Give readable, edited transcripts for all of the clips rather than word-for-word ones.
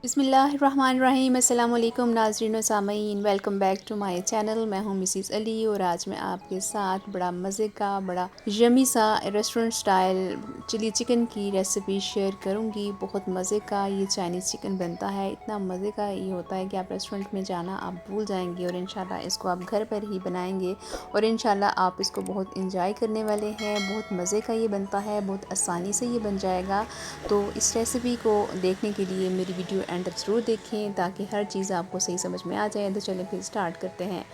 बिस्मिल्लाहिर्रहमानिर्रहीम। अस्सलाम वालेकुम नाज़रीन व सामईन, welcome back to my channel. मैं हूं मिसिज़ अली और आज मैं आपके साथ बड़ा मज़े का बड़ा यमी सा रेस्टोरेंट स्टाइल चिली चिकन की रेसिपी शेयर करूंगी। बहुत मज़े का ये चाइनीज़ चिकन बनता है, इतना मज़े का ये होता है कि आप रेस्टोरेंट में जाना आप भूल जाएंगे और इंशाल्लाह इसको आप घर पर ही बनाएंगे और इंशाल्लाह आप इसको बहुत इंजॉय करने वाले हैं। बहुत मज़े का ये बनता है, बहुत आसानी से ये बन जाएगा। तो इस रेसिपी को देखने के लिए मेरी वीडियो एंड तक ज़रूर देखें ताकि हर चीज़ आपको सही समझ में आ जाए। तो चलें फिर स्टार्ट करते हैं।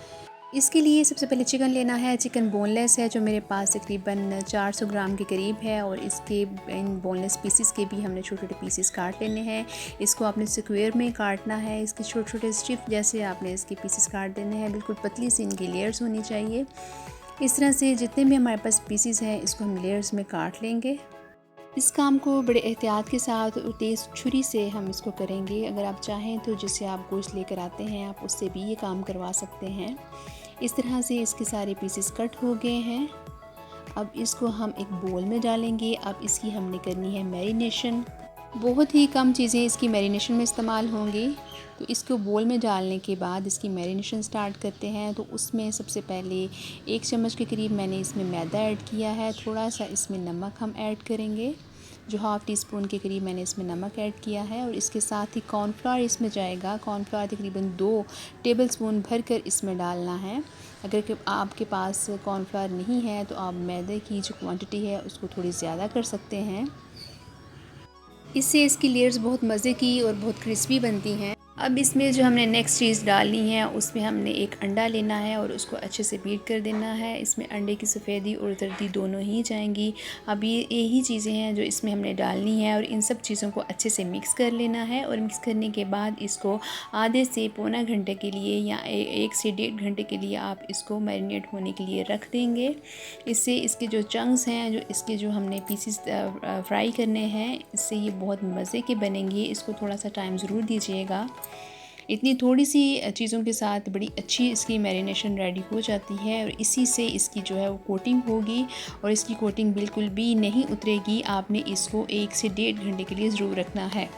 इसके लिए सबसे पहले चिकन लेना है। चिकन बोनलेस है जो मेरे पास तकरीबन 400 ग्राम के करीब है और इसके इन बोनलेस पीसेस के भी हमने छोटे छोटे पीसेस काट लेने हैं। इसको आपने स्क्वायर में काटना है, इसके छोटे छोटे स्ट्रिप जैसे आपने इसके पीसेस काट देने हैं। बिल्कुल पतली सी इनकी लेयर्स होनी चाहिए। इस तरह से जितने भी हमारे पास पीसेस हैं इसको हम लेयर्स में काट लेंगे। इस काम को बड़े एहतियात के साथ और तेज़ छुरी से हम इसको करेंगे। अगर आप चाहें तो जिससे आप गोश्त लेकर आते हैं आप उससे भी ये काम करवा सकते हैं। इस तरह से इसके सारे पीसेस कट हो गए हैं। अब इसको हम एक बोल में डालेंगे। अब इसकी हमने करनी है मैरिनेशन। बहुत ही कम चीज़ें इसकी मैरिनेशन में इस्तेमाल होंगी। तो इसको बोल में डालने के बाद इसकी मैरिनेशन स्टार्ट करते हैं। तो उसमें सबसे पहले 1 चम्मच के करीब मैंने इसमें मैदा ऐड किया है। थोड़ा सा इसमें नमक हम ऐड करेंगे, जो हाफ़ टी स्पून के करीब मैंने इसमें नमक ऐड किया है। और इसके साथ ही कॉर्नफ्लावर इसमें जाएगा। कॉर्नफ्लावर तकरीबन 2 टेबलस्पून भरकर इसमें डालना है। अगर आपके पास कॉर्नफ्लावर नहीं है तो आप मैदे की जो क्वांटिटी है उसको थोड़ी ज़्यादा कर सकते हैं। इससे इसकी लेयर्स बहुत मज़े की और बहुत क्रिस्पी बनती हैं। अब इसमें जो हमने नेक्स्ट चीज़ डालनी है उसमें हमने एक अंडा लेना है और उसको अच्छे से बीट कर देना है। इसमें अंडे की सफ़ेदी और जर्दी दोनों ही जाएंगी। अब ये यही चीज़ें हैं जो इसमें हमने डालनी है और इन सब चीज़ों को अच्छे से मिक्स कर लेना है। और मिक्स करने के बाद इसको आधे से पौना घंटे के लिए या 1 से 1.5 घंटे के लिए आप इसको मैरिनेट होने के लिए रख देंगे। इससे इसके जो चंक्स हैं, जो इसके जो हमने पीसेस फ्राई करने हैं, इससे ये बहुत मज़े के बनेंगे। इसको थोड़ा सा टाइम ज़रूर दीजिएगा। इतनी थोड़ी सी चीज़ों के साथ बड़ी अच्छी इसकी मैरिनेशन रेडी हो जाती है और इसी से इसकी जो है वो कोटिंग होगी और इसकी कोटिंग बिल्कुल भी नहीं उतरेगी। आपने इसको 1 से 1.5 घंटे के लिए ज़रूर रखना है।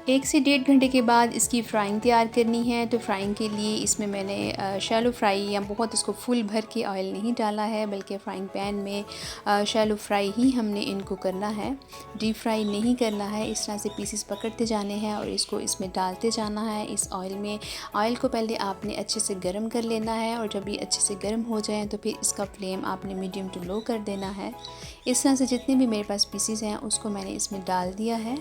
1 से 1.5 घंटे के बाद इसकी फ़्राइंग तैयार करनी है। तो फ़्राइंग के लिए इसमें मैंने शैलो फ्राई या बहुत इसको फुल भर के ऑयल नहीं डाला है, बल्कि फ़्राइंग पैन में शैलो फ्राई ही हमने इनको करना है। डीप फ्राई नहीं करना है। इस तरह से पीसेस पकड़ते जाने हैं और इसको इसमें डालते जाना है इस ऑयल में। ऑयल को पहले आपने अच्छे से गर्म कर लेना है और जब ये अच्छे से गर्म हो जाए तो फिर इसका फ्लेम आपने मीडियम टू लो कर देना है। इस तरह से जितने भी मेरे पास पीसेस हैं उसको मैंने इसमें डाल दिया है।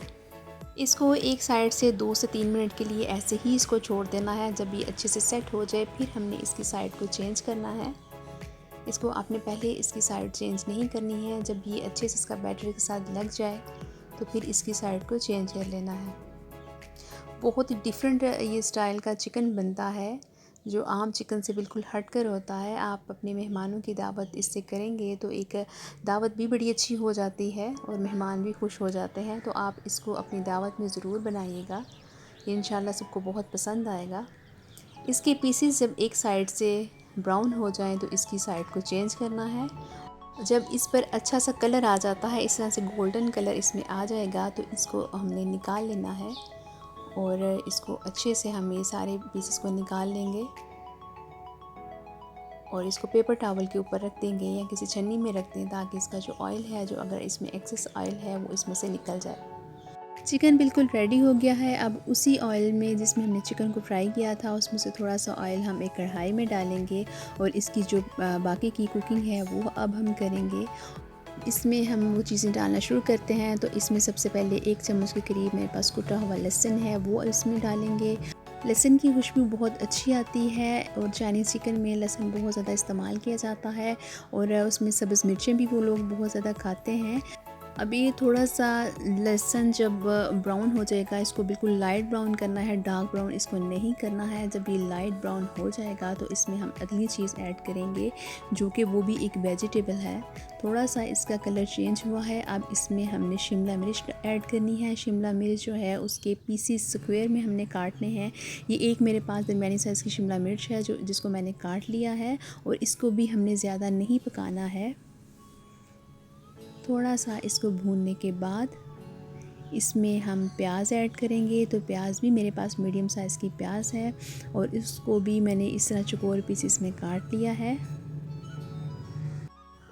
इसको एक साइड से 2 से 3 मिनट के लिए ऐसे ही इसको छोड़ देना है। जब ये अच्छे से सेट हो जाए फिर हमने इसकी साइड को चेंज करना है। इसको आपने पहले इसकी साइड चेंज नहीं करनी है। जब ये अच्छे से इसका बैटर के साथ लग जाए तो फिर इसकी साइड को चेंज कर लेना है। बहुत ही डिफरेंट ये स्टाइल का चिकन बनता है जो आम चिकन से बिल्कुल हट कर होता है। आप अपने मेहमानों की दावत इससे करेंगे तो एक दावत भी बड़ी अच्छी हो जाती है और मेहमान भी खुश हो जाते हैं। तो आप इसको अपनी दावत में ज़रूर बनाइएगा, ये इंशाल्लाह सबको बहुत पसंद आएगा। इसके पीसेस जब एक साइड से ब्राउन हो जाएं तो इसकी साइड को चेंज करना है। जब इस पर अच्छा सा कलर आ जाता है, इस तरह से गोल्डन कलर इसमें आ जाएगा, तो इसको हमने निकाल लेना है और इसको अच्छे से हम ये सारे पीसेस को निकाल लेंगे और इसको पेपर टॉवल के ऊपर रख देंगे या किसी छन्नी में रख दें ताकि इसका जो ऑयल है, जो अगर इसमें एक्सेस ऑयल है वो इसमें से निकल जाए। चिकन बिल्कुल रेडी हो गया है। अब उसी ऑयल में जिसमें हमने चिकन को फ्राई किया था उसमें से थोड़ा सा ऑयल हम एक कढ़ाई में डालेंगे और इसकी जो बाकी की कुकिंग है वो अब हम करेंगे। इसमें हम वो चीज़ें डालना शुरू करते हैं। तो इसमें सबसे पहले 1 चम्मच के करीब मेरे पास कुटा हुआ लहसुन है वो इसमें डालेंगे। लहसुन की खुशबू बहुत अच्छी आती है और चाइनीज़ चिकन में लहसुन बहुत ज़्यादा इस्तेमाल किया जाता है और उसमें सब्ज़ मिर्चें भी वो लोग बहुत ज़्यादा खाते हैं। अभी थोड़ा सा लहसुन जब ब्राउन हो जाएगा, इसको बिल्कुल लाइट ब्राउन करना है, डार्क ब्राउन इसको नहीं करना है। जब ये लाइट ब्राउन हो जाएगा तो इसमें हम अगली चीज़ ऐड करेंगे जो कि वो भी एक वेजिटेबल है। थोड़ा सा इसका कलर चेंज हुआ है। अब इसमें हमने शिमला मिर्च ऐड करनी है। शिमला मिर्च जो है उसके पीसीस स्क्वायर में हमने काटने हैं। ये एक मेरे पास दरमियानी साइज़ की शिमला मिर्च है जिसको मैंने काट लिया है और इसको भी हमने ज़्यादा नहीं पकाना है। थोड़ा सा इसको भूनने के बाद इसमें हम प्याज ऐड करेंगे। तो प्याज भी मेरे पास मीडियम साइज़ की प्याज है और इसको भी मैंने इस तरह चौकोर पीसेस में काट लिया है।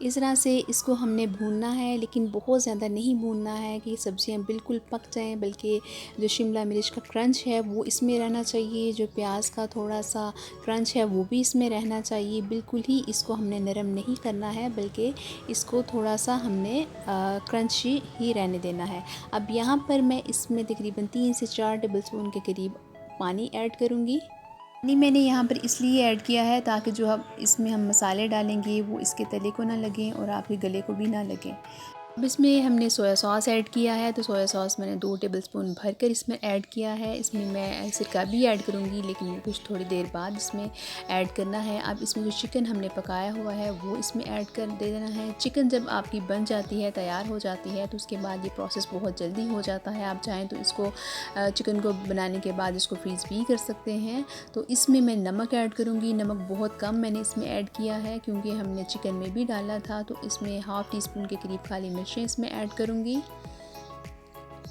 इस तरह से इसको हमने भूनना है, लेकिन बहुत ज़्यादा नहीं भूनना है कि सब्ज़ियाँ बिल्कुल पक जाएं, बल्कि जो शिमला मिर्च का क्रंच है वो इसमें रहना चाहिए, जो प्याज का थोड़ा सा क्रंच है वो भी इसमें रहना चाहिए। बिल्कुल ही इसको हमने नरम नहीं करना है, बल्कि इसको थोड़ा सा हमने क्रंची ही रहने देना है। अब यहाँ पर मैं इसमें तकरीबन 3 से 4 टेबल स्पून के करीब पानी ऐड करूँगी। पानी मैंने यहाँ पर इसलिए ऐड किया है ताकि जो हम इसमें मसाले डालेंगे वो इसके तले को ना लगें और आपके गले को भी ना लगें। अब इसमें हमने सोया सॉस ऐड किया है। तो सोया सॉस मैंने 2 टेबलस्पून भरकर इसमें ऐड किया है। इसमें मैं सिरका भी ऐड करूँगी, लेकिन कुछ थोड़ी देर बाद इसमें ऐड करना है। अब इसमें जो चिकन हमने पकाया हुआ है वो इसमें ऐड कर देना है। चिकन जब आपकी बन जाती है, तैयार हो जाती है, तो उसके बाद ये प्रोसेस बहुत जल्दी हो जाता है। आप चाहें तो इसको चिकन को बनाने के बाद इसको फ्रीज़ भी कर सकते हैं। तो इसमें मैं नमक ऐड करूँगी। नमक बहुत कम मैंने इसमें ऐड किया है, क्योंकि हमने चिकन में भी डाला था। तो इसमें हाफ़ टी स्पून के करीब काली मिर्चें इसमें ऐड करूँगी।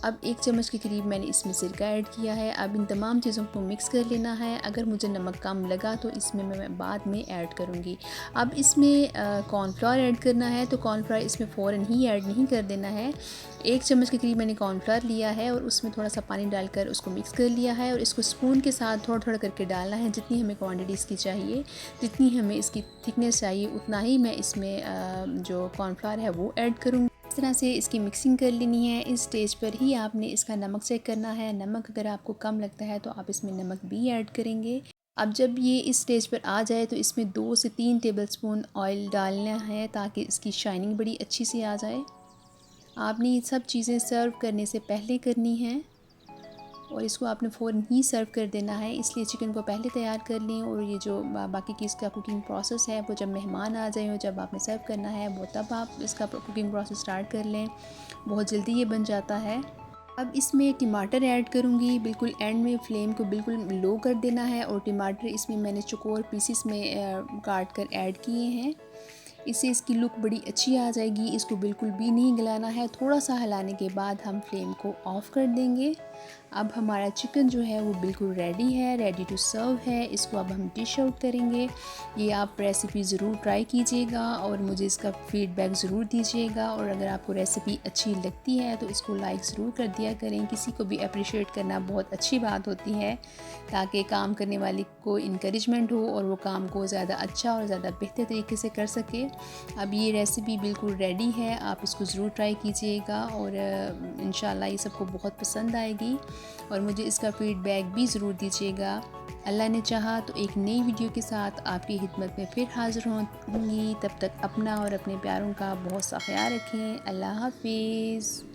अब 1 चम्मच के करीब मैंने इसमें सिरका ऐड किया है। अब इन तमाम चीज़ों को मिक्स कर लेना है। अगर मुझे नमक कम लगा तो इसमें मैं बाद में ऐड करूँगी। अब इसमें कॉर्नफ्लोर ऐड करना है। तो कॉर्नफ्लोर इसमें फ़ौरन ही ऐड नहीं कर देना है। 1 चम्मच के करीब मैंने कॉर्नफ्लोर लिया है और उसमें थोड़ा सा पानी डालकर उसको मिक्स कर लिया है और इसको स्पून के साथ थोड़ा थोड़ा करके डालना है। जितनी हमें क्वांटिटी इसकी चाहिए, जितनी हमें इसकी थिकनेस चाहिए, उतना ही मैं इसमें जो कॉर्नफ्लोर है वो ऐड करूँगी। इस तरह से इसकी मिक्सिंग कर लेनी है। इस स्टेज पर ही आपने इसका नमक चेक करना है। नमक अगर आपको कम लगता है तो आप इसमें नमक भी ऐड करेंगे। अब जब ये इस स्टेज पर आ जाए तो इसमें 2 से 3 टेबलस्पून ऑयल डालना है, ताकि इसकी शाइनिंग बड़ी अच्छी सी आ जाए। आपने ये सब चीज़ें सर्व करने से पहले करनी हैं और इसको आपने फ़ौरन ही सर्व कर देना है। इसलिए चिकन को पहले तैयार कर लें और ये जो बाकी की इसका कुकिंग प्रोसेस है वो जब मेहमान आ जाएं और जब आपने सर्व करना है वो तब आप इसका कुकिंग प्रोसेस स्टार्ट कर लें। बहुत जल्दी ये बन जाता है। अब इसमें टमाटर ऐड करूँगी। बिल्कुल एंड में फ्लेम को बिल्कुल लो कर देना है और टमाटर इसमें मैंने चौकोर पीसेस में काट कर ऐड किए हैं। इससे इसकी लुक बड़ी अच्छी आ जाएगी। इसको बिल्कुल भी नहीं गलाना है। थोड़ा सा हिलाने के बाद हम फ्लेम को ऑफ़ कर देंगे। अब हमारा चिकन जो है वो बिल्कुल रेडी है, रेडी टू सर्व है। इसको अब हम डिश आउट करेंगे। ये आप रेसिपी ज़रूर ट्राई कीजिएगा और मुझे इसका फ़ीडबैक ज़रूर दीजिएगा। और अगर आपको रेसिपी अच्छी लगती है तो इसको लाइक ज़रूर कर दिया करें। किसी को भी अप्रिशिएट करना बहुत अच्छी बात होती है, ताकि काम करने वाले को इनकरेजमेंट हो और वो काम को ज़्यादा अच्छा और ज़्यादा बेहतर तरीके से कर सके। अब ये रेसिपी बिल्कुल रेडी है, आप इसको ज़रूर ट्राई कीजिएगा और इंशाल्लाह ये सबको बहुत पसंद आएगी और मुझे इसका फ़ीडबैक भी ज़रूर दीजिएगा। अल्लाह ने चाहा तो एक नई वीडियो के साथ आपकी खिदमत में फिर हाज़िर होंगी। तब तक अपना और अपने प्यारों का बहुत सा ख्याल रखें। अल्लाह हाफ़िज़।